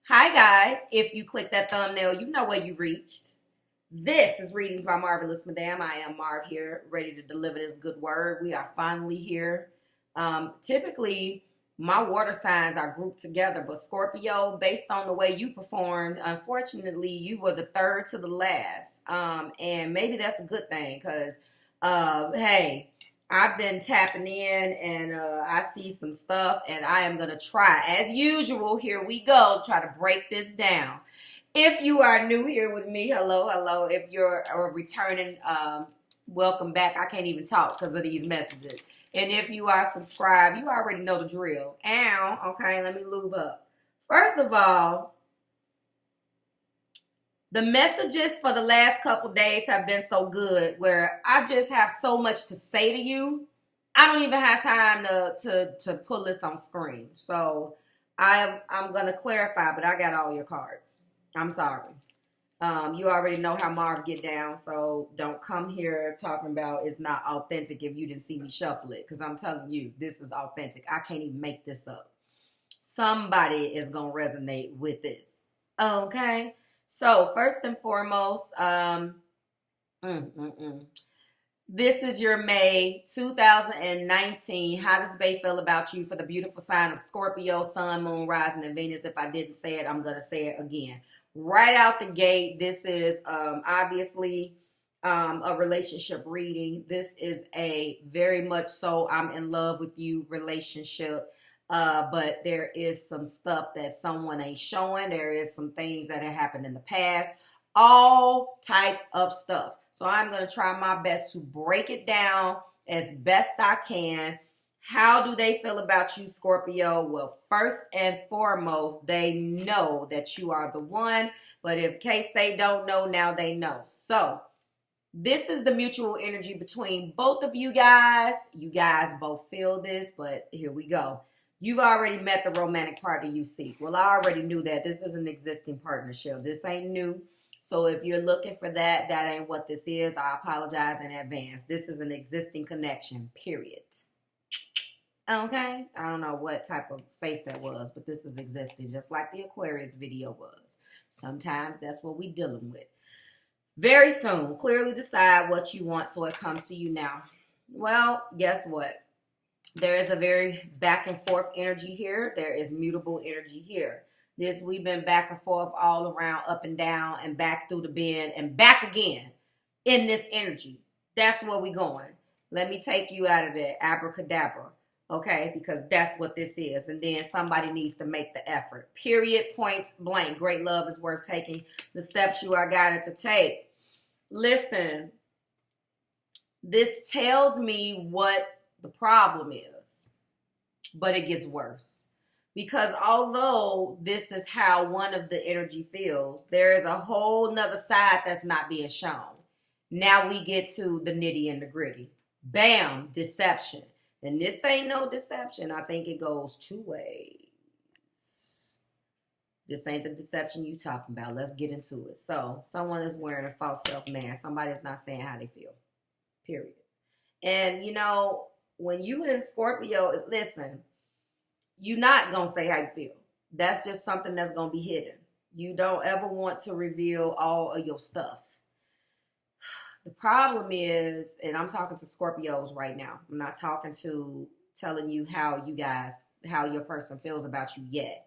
Hi guys, if you click that thumbnail, you know where you reached. This is Readings by Marvelous Madame. I am Marv here, ready to deliver this good word. We are finally here. Typically, my water signs are grouped together, but Scorpio, based on the way you performed, unfortunately, you were the third to the last. And maybe that's a good thing because, hey, I've been tapping in and I see some stuff and I am going to try. As usual, here we go, try to break this down. If you are new here with me, hello, hello. If you're a returning, welcome back. I can't even talk because of these messages. And if you are subscribed, you already know the drill. Ow, okay, let me lube up. First of all, the messages for the last couple days have been so good where I just have so much to say to you. I don't even have time to pull this on screen. So I'm going to clarify, but I got all your cards. I'm sorry. You already know how Marv get down, so don't come here talking about it's not authentic if you didn't see me shuffle it, because I'm telling you, this is authentic. I can't even make this up. Somebody is going to resonate with this. Okay? So, first and foremost, this is your May 2019. How does Bae feel about you for the beautiful sign of Scorpio, Sun, Moon, Rising, and Venus? If I didn't say it, I'm going to say it again. Right out the gate, this is obviously a relationship reading. This is a very much so I'm in love with you relationship. But there is some stuff that someone ain't showing. There is some things that have happened in the past. All types of stuff. So I'm going to try my best to break it down as best I can. How do they feel about you, Scorpio? Well, first and foremost, they know that you are the one. But in case they don't know, now they know. So this is the mutual energy between both of you guys. You guys both feel this, but here we go. You've already met the romantic partner you seek. Well, I already knew that. This is an existing partnership. This ain't new. So if you're looking for that, that ain't what this is. I apologize in advance. This is an existing connection, period. Okay? I don't know what type of face that was, but this is existing, just like the Aquarius video was. Sometimes that's what we dealing with. Very soon, clearly decide what you want so it comes to you now. Well, guess what? There is a very back and forth energy here. There is mutable energy here. We've been back and forth all around, up and down, and back through the bend, and back again in this energy. That's where we're going. Let me take you out of that abracadabra, okay? Because that's what this is. And then somebody needs to make the effort. Period, point blank. Great love is worth taking the steps you are guided to take. Listen, this tells me what the problem is, but it gets worse. Because although this is how one of the energy feels, there is a whole nother side that's not being shown. Now we get to the nitty and the gritty. Bam, deception. And this ain't no deception. I think it goes two ways. This ain't the deception you talking about. Let's get into it. So, someone is wearing a false self-man. Somebody is not saying how they feel. Period. And, you know, when you in Scorpio, listen, you're not going to say how you feel. That's just something that's going to be hidden. You don't ever want to reveal all of your stuff. The problem is, and I'm talking to Scorpios right now. I'm not talking to telling you how your person feels about you yet.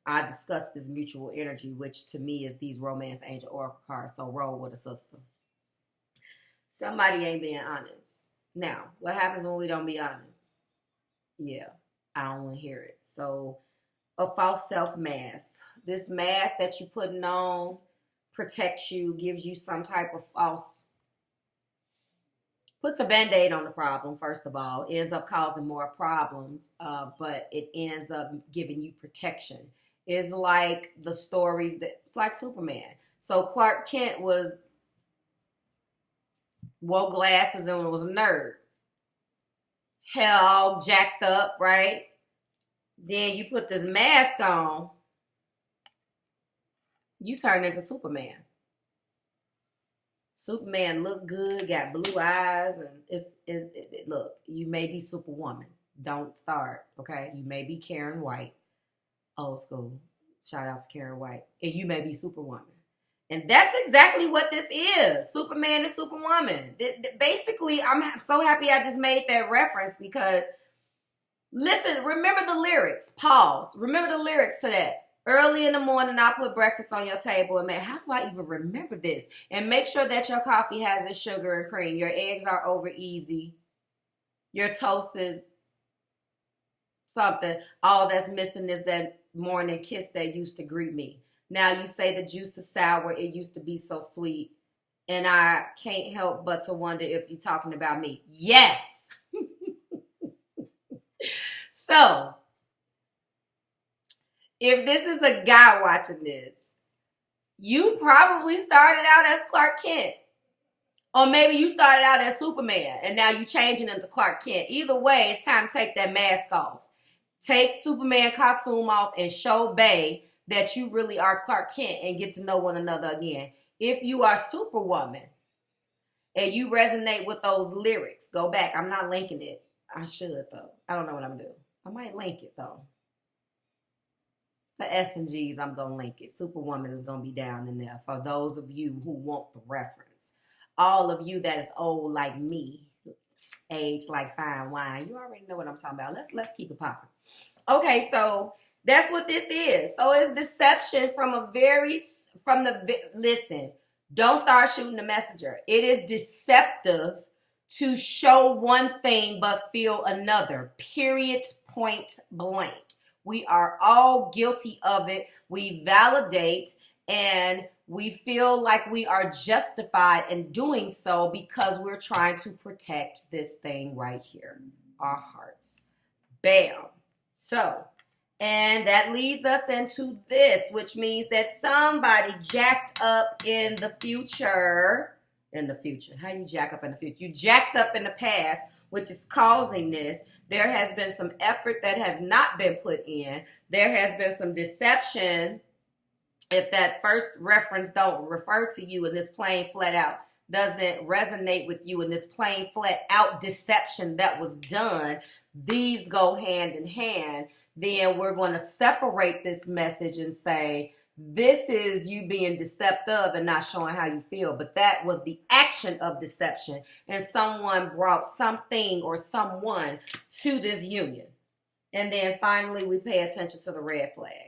I discussed this mutual energy, which to me is these romance angel oracle cards. So roll with a sister. Somebody ain't being honest. Now, what happens when we don't be honest? Yeah, I don't want to hear it. So, a false self-mask. This mask that you're putting on protects you, gives you some type of false, puts a band-aid on the problem, first of all. Ends up causing more problems, but it ends up giving you protection. It's like the stories it's like Superman. So, Clark Kent wore glasses and was a nerd. Hell, all jacked up, right? Then you put this mask on, you turn into Superman. Superman look good, got blue eyes, and look, you may be Superwoman. Don't start, okay? You may be Karen White, old school. Shout out to KARYN White. And you may be Superwoman. And that's exactly what this is. Superman and Superwoman. Basically, I'm so happy I just made that reference because, listen, remember the lyrics. Pause. Remember the lyrics to that. Early in the morning, I put breakfast on your table. And man, how do I even remember this? And make sure that your coffee has its sugar and cream. Your eggs are over easy. Your toast is something. All that's missing is that morning kiss that used to greet me. Now you say the juice is sour. It used to be so sweet. And I can't help but to wonder if you're talking about me. Yes. So, if this is a guy watching this, you probably started out as Clark Kent. Or maybe you started out as Superman and now you're changing into Clark Kent. Either way, it's time to take that mask off. Take Superman costume off and show Bae that you really are Clark Kent and get to know one another again. If you are Superwoman and you resonate with those lyrics, go back. I'm not linking it. I should, though. I don't know what I'm going to do. I might link it, though. For S and G's, I'm going to link it. Superwoman is going to be down in there for those of you who want the reference. All of you that is old like me, aged like fine wine, you already know what I'm talking about. Let's keep it popping. Okay, so that's what this is. So it's deception listen, don't start shooting the messenger. It is deceptive to show one thing but feel another. Period, point blank. We are all guilty of it. We validate and we feel like we are justified in doing so because we're trying to protect this thing right here, our hearts. Bam. So, and that leads us into this, which means that somebody jacked up in the future. In the future. How you jack up in the future? You jacked up in the past, which is causing this. There has been some effort that has not been put in. There has been some deception. If that first reference don't refer to you and this plain flat out doesn't resonate with you and this plain flat out deception that was done, these go hand in hand, then we're going to separate this message and say, this is you being deceptive and not showing how you feel. But that was the action of deception. And someone brought something or someone to this union. And then finally, we pay attention to the red flags.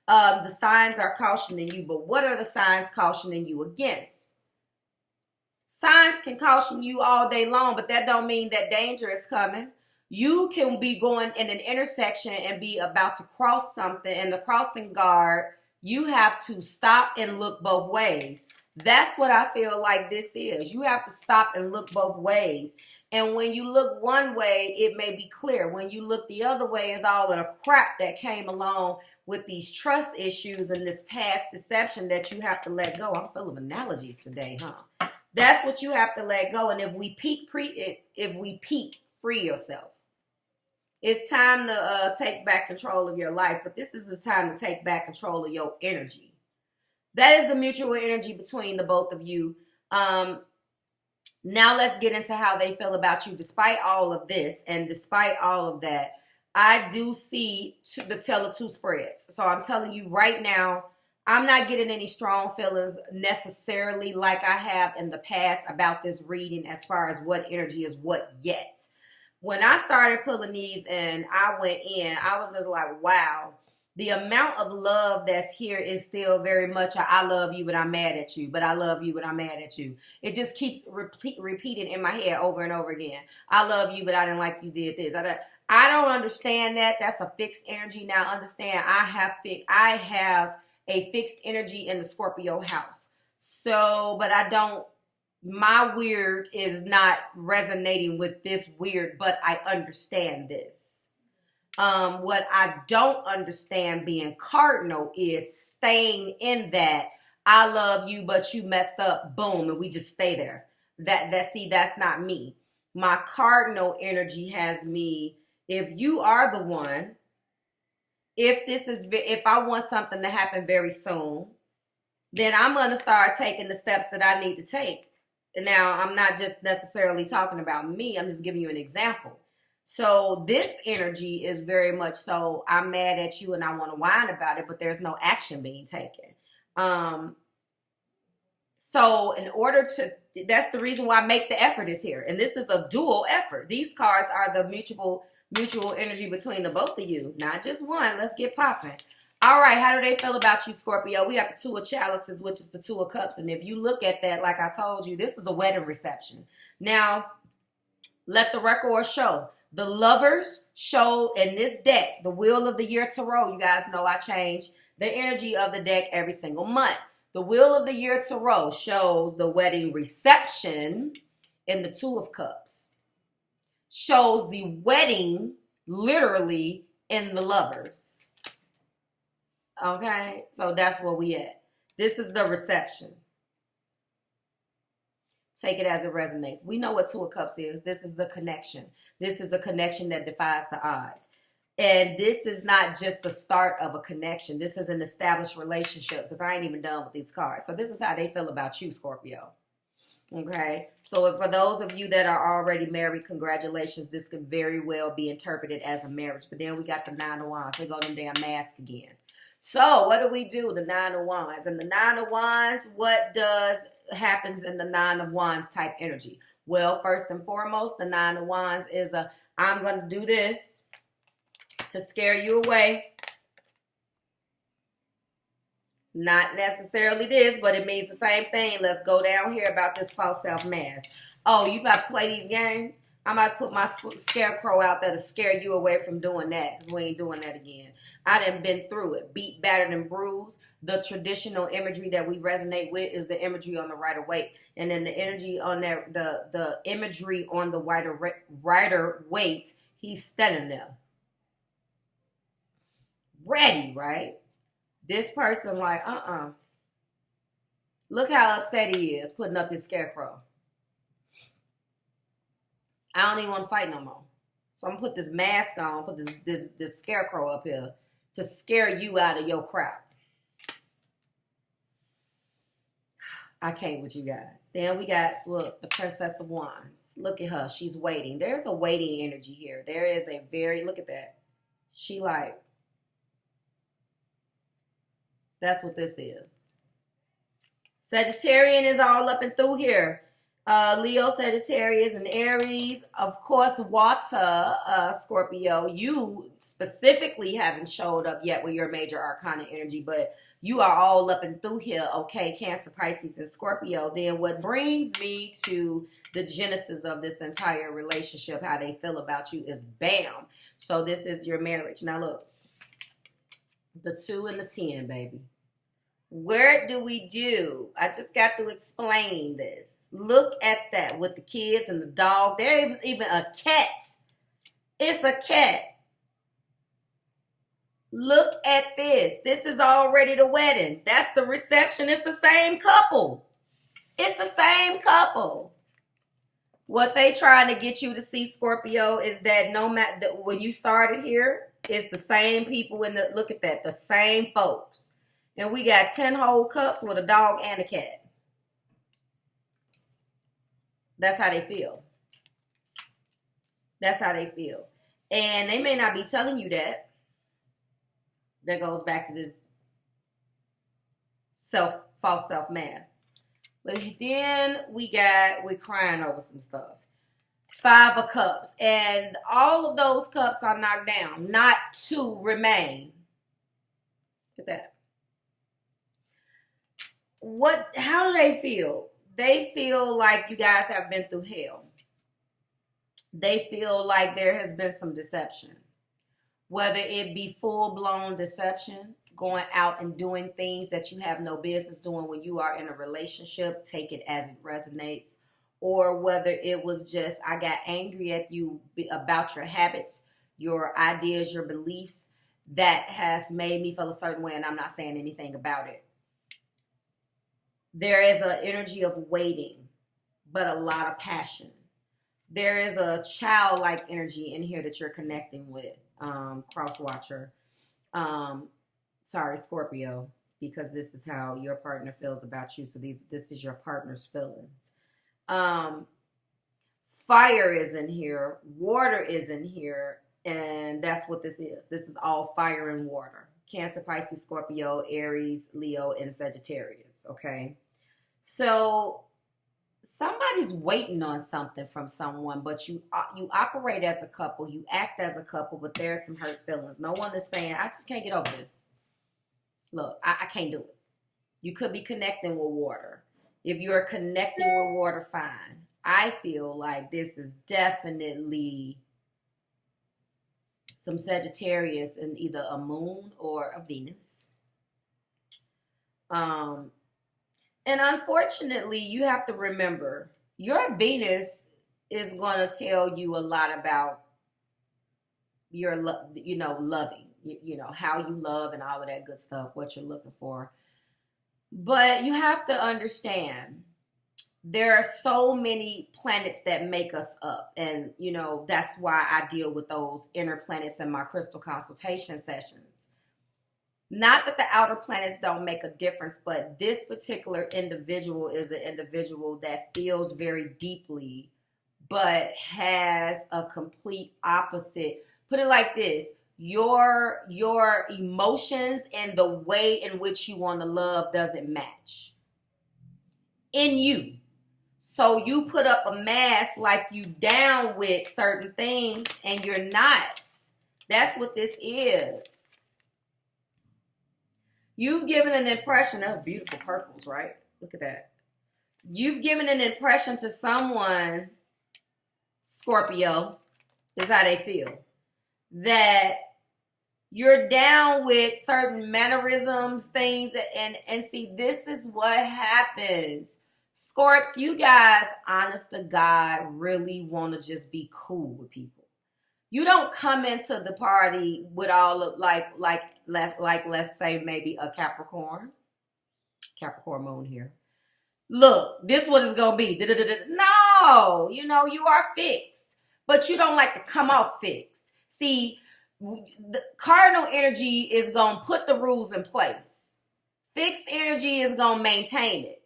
The signs are cautioning you, but what are the signs cautioning you against? Signs can caution you all day long, but that don't mean that danger is coming. You can be going in an intersection and be about to cross something, and the crossing guard, you have to stop and look both ways. That's what I feel like this is. You have to stop and look both ways. And when you look one way, it may be clear. When you look the other way, it's all of the crap that came along with these trust issues and this past deception that you have to let go. I'm full of analogies today, huh? That's what you have to let go. And if we peak, free yourself. It's time to take back control of your life, but this is the time to take back control of your energy. That is the mutual energy between the both of you. Now let's get into how they feel about you. Despite all of this and despite all of that, I do see the tale of two spreads. So I'm telling you right now, I'm not getting any strong feelings necessarily like I have in the past about this reading as far as what energy is what yet. When I started pulling these and I went in, I was just like, wow, the amount of love that's here is still very much a, I love you, but I'm mad at you. But I love you, but I'm mad at you. It just keeps repeating in my head over and over again. I love you, but I didn't like you did this. I don't understand that. That's a fixed energy. Now understand, I have a fixed energy in the Scorpio house. So, but my weird is not resonating with this weird, but I understand this. What I don't understand being cardinal is staying in that I love you, but you messed up, boom, and we just stay there. That's not me. My cardinal energy has me, if you are the one, if I want something to happen very soon, then I'm going to start taking the steps that I need to take. Now, I'm not just necessarily talking about me. I'm just giving you an example. So this energy is very much so, I'm mad at you and I want to whine about it, but there's no action being taken. So in order to, that's the reason why make the effort is here. And this is a dual effort. These cards are the mutual energy between the both of you, not just one. Let's get popping. All right, how do they feel about you, Scorpio? We got the Two of Chalices, which is the Two of Cups. And if you look at that, like I told you, this is a wedding reception. Now, let the record show. The Lovers show in this deck, the Wheel of the Year Tarot. You guys know I change the energy of the deck every single month. The Wheel of the Year Tarot shows the wedding reception in the Two of Cups. Shows the wedding literally in the Lovers. Okay, so that's where we at. This is the reception. Take it as it resonates. We know what Two of Cups is. This is the connection. This is a connection that defies the odds. And this is not just the start of a connection. This is an established relationship, because I ain't even done with these cards. So this is how they feel about you, Scorpio. Okay? So for those of you that are already married, congratulations. This could very well be interpreted as a marriage. But then we got the Nine of Wands. They go them damn masks again. So what do we do? The Nine of Wands. And the Nine of Wands, what happens in the Nine of Wands type energy? Well, first and foremost, the Nine of Wands is I'm going to do this to scare you away. Not necessarily this, but it means the same thing. Let's go down here about this false self mask. Oh, you about to play these games? I'm about to put my scarecrow out there to scare you away from doing that, because we ain't doing that again. I done been through it. Beat, battered, and bruised. The traditional imagery that we resonate with is the imagery on the Rider-Waite. And then the energy on that, the imagery on the Rider-Waite, he's standing there. Ready, right? This person like, Look how upset he is putting up his scarecrow. I don't even want to fight no more. So I'm going to put this mask on, put this scarecrow up here to scare you out of your crowd. I can't with you guys. Then we got, look, the Princess of Wands. Look at her. She's waiting. There's a waiting energy here. There is a very, look at that. She like, that's what this is. Sagittarian is all up and through here. Leo, Sagittarius, and Aries. Of course, water, Scorpio. You specifically haven't showed up yet with your major arcana energy, but you are all up and through here. Okay, Cancer, Pisces, and Scorpio. Then what brings me to the genesis of this entire relationship, how they feel about you, is bam. So this is your marriage. Now look, the 2 and the 10, baby. Where do we do? I just got to explain this. Look at that with the kids and the dog. There is even a cat. It's a cat. Look at this. This is already the wedding. That's the reception. It's the same couple. It's the same couple. What they trying to get you to see, Scorpio, is that no matter when you started here, it's the same people in the, look at that, the same folks. And we got 10 whole cups with a dog and a cat. That's how they feel. That's how they feel. And they may not be telling you that. That goes back to this false self mask. But then we're crying over some stuff. 5 of Cups. And all of those cups are knocked down. Not 2 remain. Look at that. How do they feel? They feel like you guys have been through hell. They feel like there has been some deception. Whether it be full-blown deception, going out and doing things that you have no business doing when you are in a relationship, take it as it resonates. Or whether it was just, I got angry at you about your habits, your ideas, your beliefs, that has made me feel a certain way and I'm not saying anything about it. There is an energy of waiting, but a lot of passion. There is a childlike energy in here that you're connecting with, cross-watcher. Sorry, Scorpio, because this is how your partner feels about you. So this is your partner's feelings. Fire is in here. Water is in here. And that's what this is. This is all fire and water. Cancer, Pisces, Scorpio, Aries, Leo, and Sagittarius. Okay. So somebody's waiting on something from someone, but you operate as a couple, you act as a couple, but there's some hurt feelings. No one is saying, I just can't get over this. Look, I can't do it. You could be connecting with water. If you're connecting with water, fine. I feel like this is definitely some Sagittarius in either a moon or a Venus. And unfortunately, you have to remember, your Venus is going to tell you a lot about your, loving, how you love and all of that good stuff, what you're looking for. But you have to understand, there are so many planets that make us up. And, that's why I deal with those inner planets in my crystal consultation sessions. Not that the outer planets don't make a difference, but this particular individual is an individual that feels very deeply, but has a complete opposite. Put it like this. Your emotions and the way in which you want to love doesn't match in you. So you put up a mask like you down with certain things and you're not. That's what this is. You've given an impression. That was beautiful purples, right? Look at that. You've given an impression to someone, Scorpio, is how they feel, that you're down with certain mannerisms, things, and see, this is what happens. Scorps, you guys, honest to God, really want to just be cool with people. You don't come into the party with all of like let's say maybe a Capricorn moon here. Look, this is what it's gonna be. No, you are fixed, but you don't like to come off fixed. See, the cardinal energy is gonna put the rules in place. Fixed energy is gonna maintain it.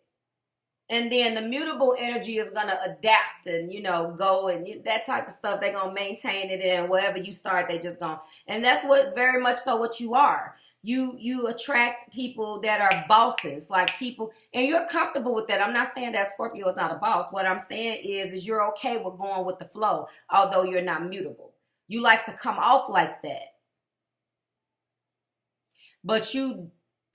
And then the mutable energy is going to adapt and, go and that type of stuff. They're going to maintain it, and wherever you start, they just going. And that's what very much so what you are. You attract people that are bosses, like people, and you're comfortable with that. I'm not saying that Scorpio is not a boss. What I'm saying is you're okay with going with the flow, although you're not mutable. You like to come off like that. But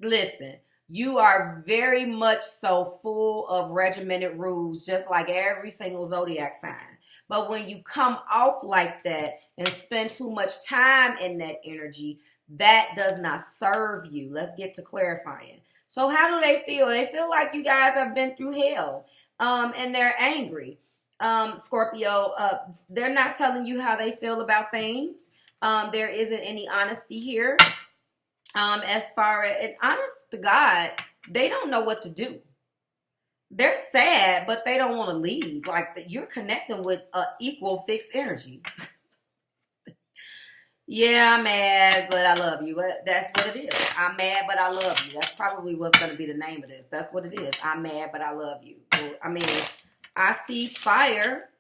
listen. You are very much so full of regimented rules, just like every single zodiac sign. But when you come off like that and spend too much time in that energy, that does not serve you. Let's get to clarifying. So how do they feel? They feel like you guys have been through hell, and they're angry. Scorpio, they're not telling you how they feel about things. There isn't any honesty here. As far as, honest to God, they don't know what to do. They're sad, but they don't want to leave. Like, you're connecting with equal fixed energy. Yeah, I'm mad, but I love you. That's what it is. I'm mad, but I love you. That's probably what's going to be the name of this. That's what it is. I'm mad, but I love you. I mean, I see fire,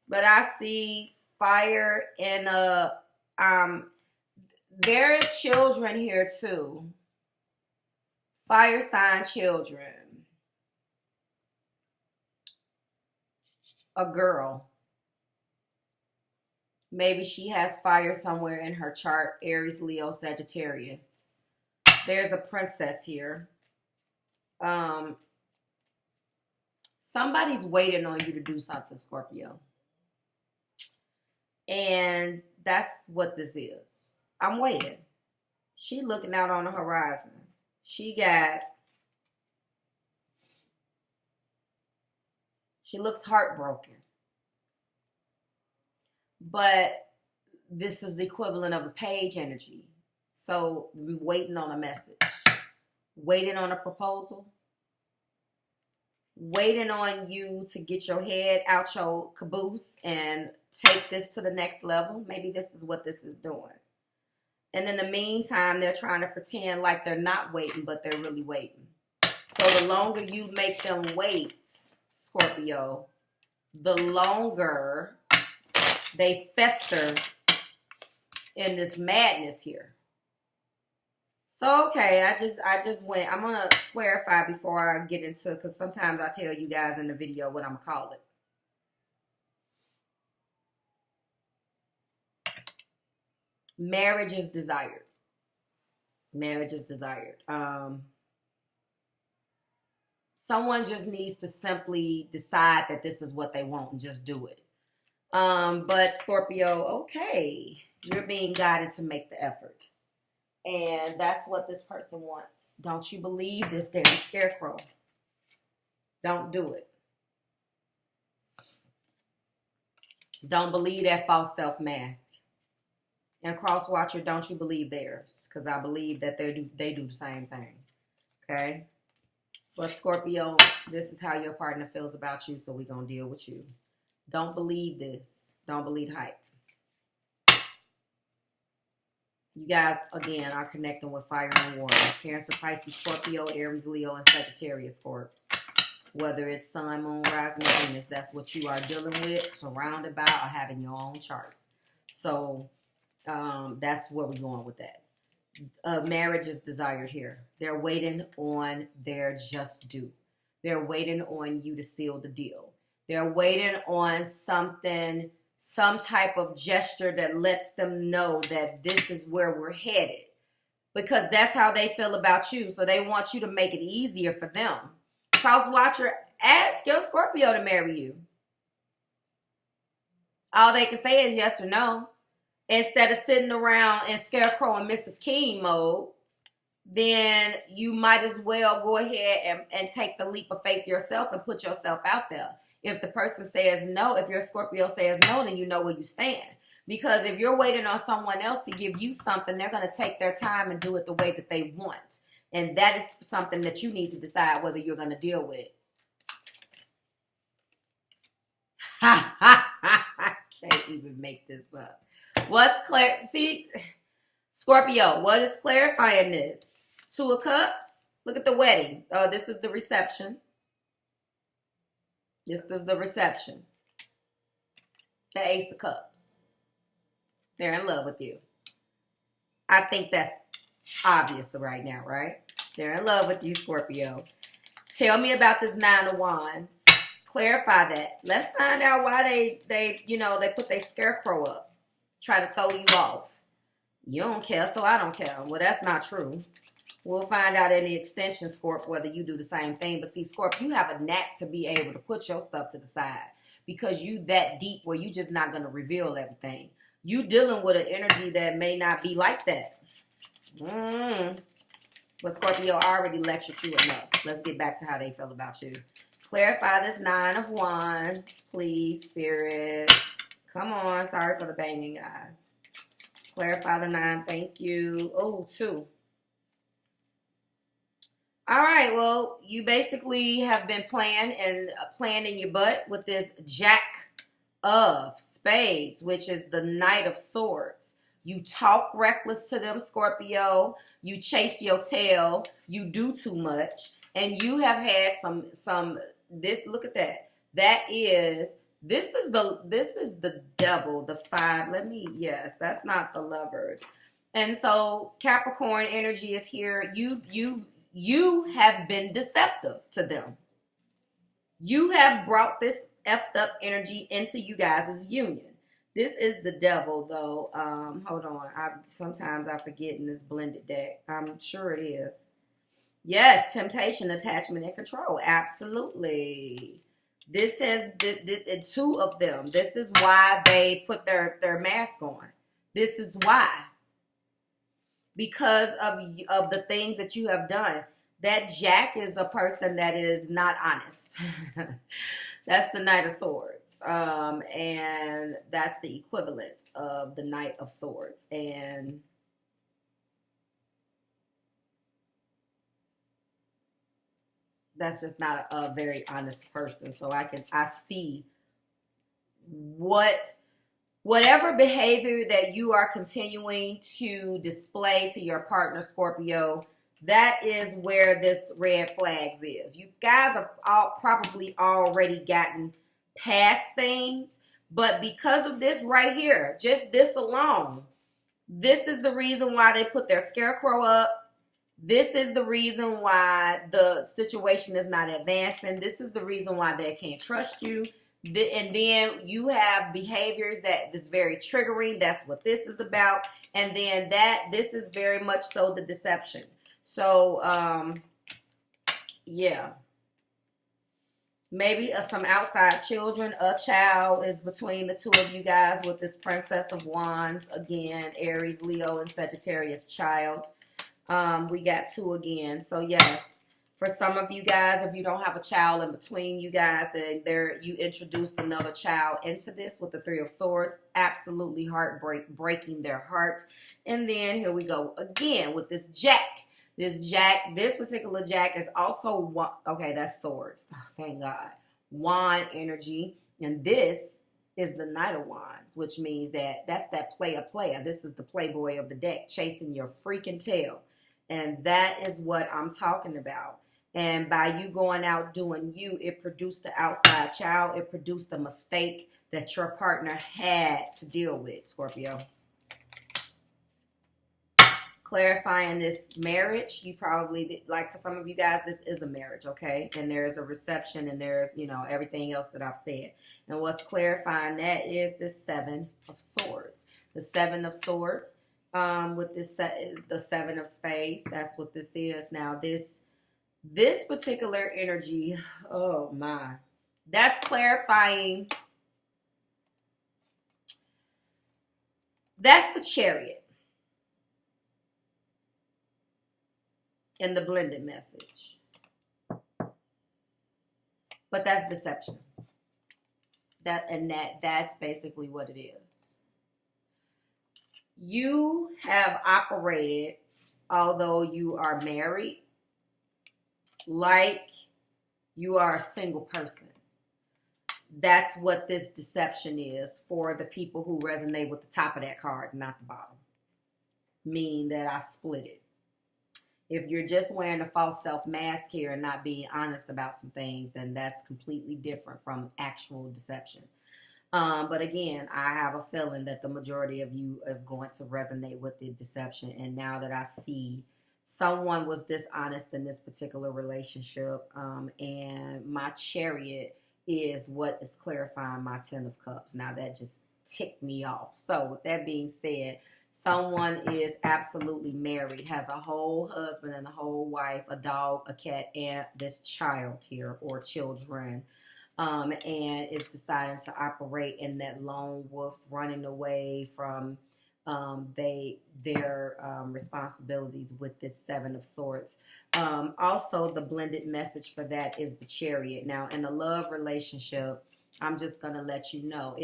but I see fire in there are children here too. Fire sign children. A girl. Maybe she has fire somewhere in her chart. Aries, Leo, Sagittarius. There's a princess here. Somebody's waiting on you to do something, Scorpio. And that's what this is. I'm waiting. She looking out on the horizon. She looks heartbroken. But this is the equivalent of a page energy. So we're waiting on a message. Waiting on a proposal. Waiting on you to get your head out your caboose and take this to the next level. Maybe this is what this is doing. And in the meantime, they're trying to pretend like they're not waiting, but they're really waiting. So the longer you make them wait, Scorpio, the longer they fester in this madness here. So, okay, I just went. I'm going to clarify before I get into, because sometimes I tell you guys in the video what I'm going to call it. Marriage is desired. Marriage is desired. Someone just needs to simply decide that this is what they want and just do it. But Scorpio, okay, you're being guided to make the effort. And that's what this person wants. Don't you believe this damn scarecrow? Don't do it. Don't believe that false self-mask. And cross watcher, don't you believe theirs? Because I believe that they do the same thing. Okay? But Scorpio, this is how your partner feels about you, so we're going to deal with you. Don't believe this. Don't believe hype. You guys, again, are connecting with fire and water. Cancer, Pisces, Scorpio, Aries, Leo, and Sagittarius, Scorps. Whether it's Sun, Moon, Rising, or Venus, that's what you are dealing with, surrounded by, or having your own chart. So, that's where we're going with that. Marriage is desired here. They're waiting on their just due. They're waiting on you to seal the deal. They're waiting on something, some type of gesture that lets them know that this is where we're headed. Because that's how they feel about you. So they want you to make it easier for them. Cross watcher, ask your Scorpio to marry you. All they can say is yes or no. Instead of sitting around in Scarecrow and Mrs. King mode, then you might as well go ahead and take the leap of faith yourself and put yourself out there. If the person says no, if your Scorpio says no, then you know where you stand. Because if you're waiting on someone else to give you something, they're going to take their time and do it the way that they want. And that is something that you need to decide whether you're going to deal with. I can't even make this up. See, Scorpio, what is clarifying this? Two of Cups. Look at the wedding. This is the reception. This is the reception. The Ace of Cups. They're in love with you. I think that's obvious right now, right? They're in love with you, Scorpio. Tell me about this Nine of Wands. Clarify that. Let's find out why they put their scarecrow up. Try to throw you off. You don't care, so I don't care. Well, that's not true. We'll find out in the extension, Scorp, whether you do the same thing. But see, Scorp, you have a knack to be able to put your stuff to the side. Because you that deep where you just not going to reveal everything. You dealing with an energy that may not be like that. But Scorpio already lectured you enough. Let's get back to how they feel about you. Clarify this Nine of Wands, please, Spirit. Come on. Sorry for the banging, guys. Clarify the 9. Thank you. Oh, 2. All right. Well, you basically have been playing in your butt with this Jack of Spades, which is the Knight of Swords. You talk reckless to them, Scorpio. You chase your tail. You do too much. And you have had some this, look at that. This is the devil, the 5. Yes, that's not the Lovers. And so Capricorn energy is here. You have been deceptive to them. You have brought this effed up energy into you guys' union. This is the devil, though. Hold on. Sometimes I forget in this blended deck. I'm sure it is. Yes, temptation, attachment, and control. Absolutely. This has the 2 of them. This is why they put their mask on. This is why. Because of the things that you have done. That Jack is a person that is not honest. That's the Knight of Swords. And that's the equivalent of the Knight of Swords. And that's just not a very honest person. So I see whatever behavior that you are continuing to display to your partner, Scorpio, that is where this red flags is. You guys have probably already gotten past things. But because of this right here, just this alone, this is the reason why they put their scarecrow up. This is the reason why the situation is not advancing. This is the reason why they can't trust you. And then you have behaviors that is very triggering. That's what this is about. And then this is very much so the deception. So, yeah. Maybe some outside children. A child is between the two of you guys with this Princess of Wands. Again, Aries, Leo, and Sagittarius child. We got 2 again. So, yes. For some of you guys, if you don't have a child in between you guys and you introduced another child into this with the 3 of Swords, absolutely breaking their heart. And then here we go again with this Jack. This particular Jack is also, okay, that's Swords. Oh, thank God. Wand energy. And this is the Knight of Wands, which means that's that player. This is the playboy of the deck, chasing your freaking tail. And that is what I'm talking about. And by you going out doing you, it produced the outside child. It produced a mistake that your partner had to deal with, Scorpio. Clarifying this marriage, you probably, like for some of you guys, this is a marriage, okay? And there's a reception and there's, everything else that I've said. And what's clarifying that is the 7 of Swords. The 7 of Swords with the 7 of Spades. That's what this is. Now, this particular energy, oh my, that's clarifying. That's the Chariot in the blended message. But that's deception. That's basically what it is. You have operated, although you are married, like you are a single person. That's what this deception is for the people who resonate with the top of that card, not the bottom. Meaning that I split it. If you're just wearing a false self mask here and not being honest about some things, then that's completely different from actual deception. But again, I have a feeling that the majority of you is going to resonate with the deception. And now that I see someone was dishonest in this particular relationship, and my Chariot is what is clarifying my 10 of Cups. Now that just ticked me off. So with that being said, someone is absolutely married, has a whole husband and a whole wife, a dog, a cat, and this child here or children, and is deciding to operate in that lone wolf, running away from their responsibilities with this 7 of Swords. Also, the blended message for that is the Chariot. Now, in a love relationship, I'm just going to let you know,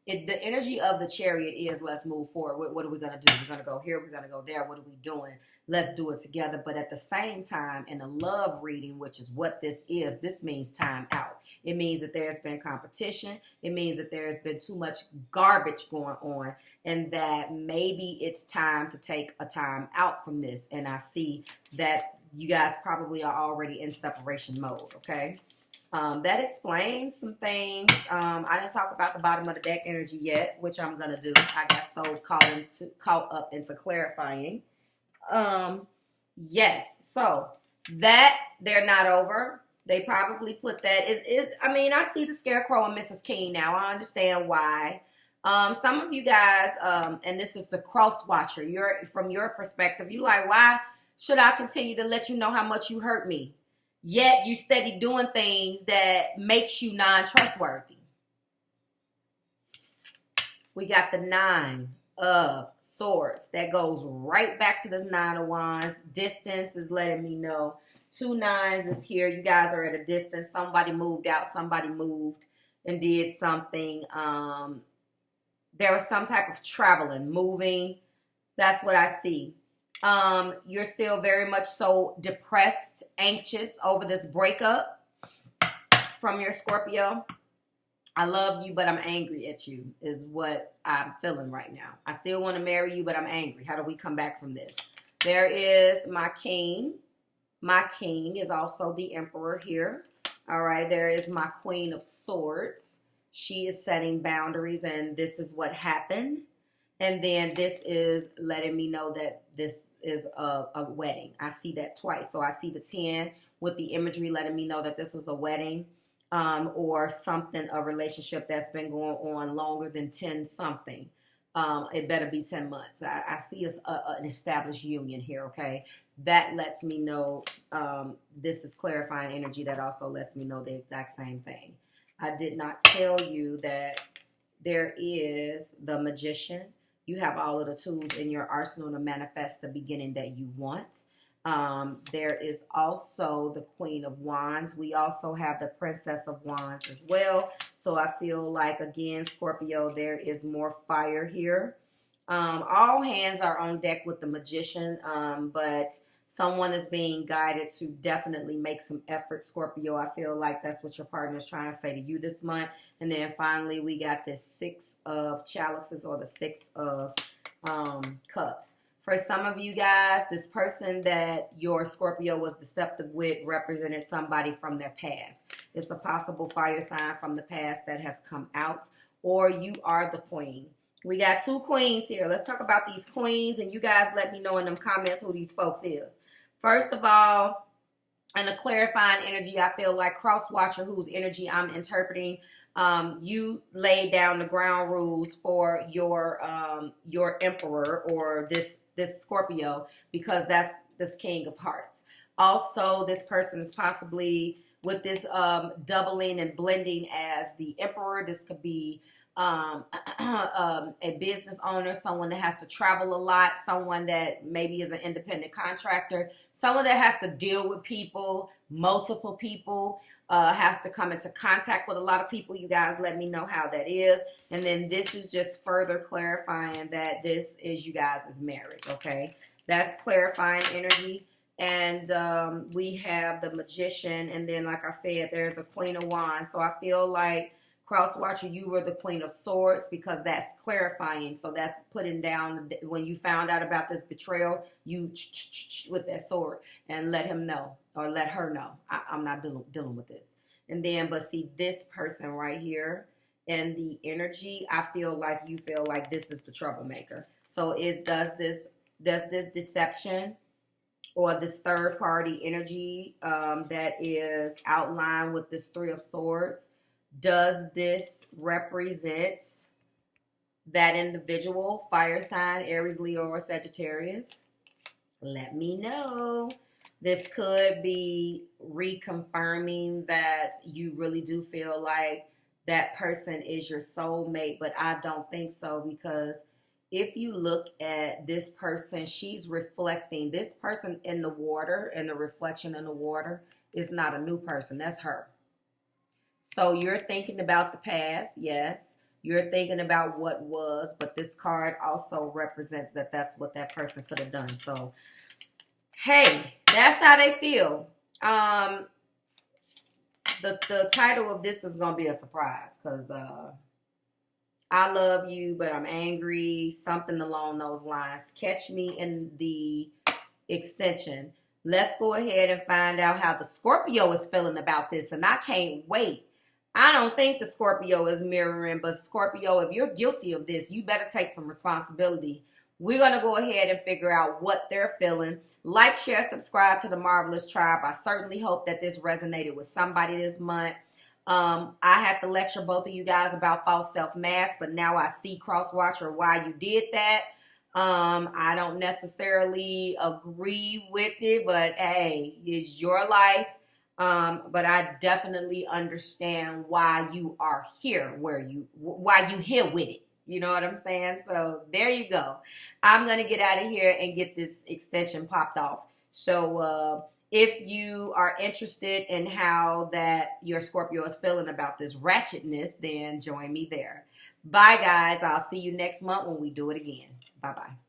the energy of the Chariot is, let's move forward. What are we going to do? We're going to go here. We're going to go there. What are we doing? Let's do it together. But at the same time, in a love reading, which is what this is, this means time out. It means that there's been competition. It means that there's been too much garbage going on and that maybe it's time to take a time out from this. And I see that you guys probably are already in separation mode, okay? That explains some things. I didn't talk about the bottom of the deck energy yet, which I'm going to do. I got so caught up into clarifying. Yes, so that they're not over. They probably put that I see the Scarecrow and Mrs. King now. I understand why. Some of you guys, and this is the cross watcher, from your perspective, you like, why should I continue to let you know how much you hurt me? Yet you steady doing things that makes you non-trustworthy. We got the 9 of Swords. That goes right back to this 9 of Wands. Distance is letting me know. 2 9s is here. You guys are at a distance. Somebody moved out. Somebody moved and did something. There was some type of traveling, moving. That's what I see. You're still very much so depressed, anxious over this breakup from your Scorpio. I love you, but I'm angry at you is what I'm feeling right now. I still want to marry you, but I'm angry. How do we come back from this? There is my king. My king is also the Emperor here. All right, there is my Queen of Swords. She is setting boundaries, and this is what happened. And then this is letting me know that this is a wedding. I see that twice. So I see the 10 with the imagery letting me know that this was a wedding or something, a relationship that's been going on longer than 10 something. It better be 10 months. I see an established union here, okay? That lets me know this is clarifying energy. That also lets me know the exact same thing. I did not tell you that there is the Magician. You have all of the tools in your arsenal to manifest the beginning that you want. There is also the Queen of Wands. We also have the Princess of Wands as well. So I feel like, again, Scorpio, there is more fire here. All hands are on deck with the Magician, but someone is being guided to definitely make some effort, Scorpio. I feel like that's what your partner is trying to say to you this month. And then finally, we got this 6 of Chalices, or the 6 of Cups. For some of you guys, this person that your Scorpio was deceptive with represented somebody from their past. It's a possible fire sign from the past that has come out, or you are the queen. We got 2 queens here. Let's talk about these queens, and you guys let me know in them comments who these folks is. First of all, in the clarifying energy, I feel like cross watcher, whose energy I'm interpreting, you laid down the ground rules for your emperor, or this Scorpio, because that's this King of Hearts. Also, this person is possibly with this doubling and blending as the emperor. This could be a business owner, someone that has to travel a lot, someone that maybe is an independent contractor, someone that has to deal with people, multiple people, has to come into contact with a lot of people. You guys let me know how that is. And then this is just further clarifying that this is you guys' marriage, okay? That's clarifying energy. And we have the Magician, and then, like I said, there's a Queen of Wands. So I feel like, cross watcher, you were the Queen of Swords, because that's clarifying. So that's putting down, when you found out about this betrayal, you with that sword and let him know, or let her know, I'm not dealing with this. And then, but see this person right here and the energy, I feel like you feel like this is the troublemaker. So does this deception or this third party energy that is outlined with this 3 of Swords, does this represent that individual, fire sign, Aries, Leo, or Sagittarius? Let me know. This could be reconfirming that you really do feel like that person is your soulmate, but I don't think so, because if you look at this person, she's reflecting. This person in the water, and the reflection in the water, is not a new person. That's her. So you're thinking about the past, yes. You're thinking about what was, but this card also represents that that's what that person could have done. So, hey, that's how they feel. The title of this is going to be a surprise, because I love you, but I'm angry, something along those lines. Catch me in the extension. Let's go ahead and find out how the Scorpio is feeling about this, and I can't wait. I don't think the Scorpio is mirroring, but Scorpio, if you're guilty of this, you better take some responsibility. We're going to go ahead and figure out what they're feeling. Like, share, subscribe to the Marvelous Tribe. I certainly hope that this resonated with somebody this month. I had to lecture both of you guys about false self-mask, but now I see, cross-watcher, why you did that. I don't necessarily agree with it, but hey, it's your life. But I definitely understand why you are here, why you here with it. You know what I'm saying? So there you go. I'm going to get out of here and get this extension popped off. So if you are interested in how that your Scorpio is feeling about this ratchetness, then join me there. Bye, guys. I'll see you next month when we do it again. Bye-bye.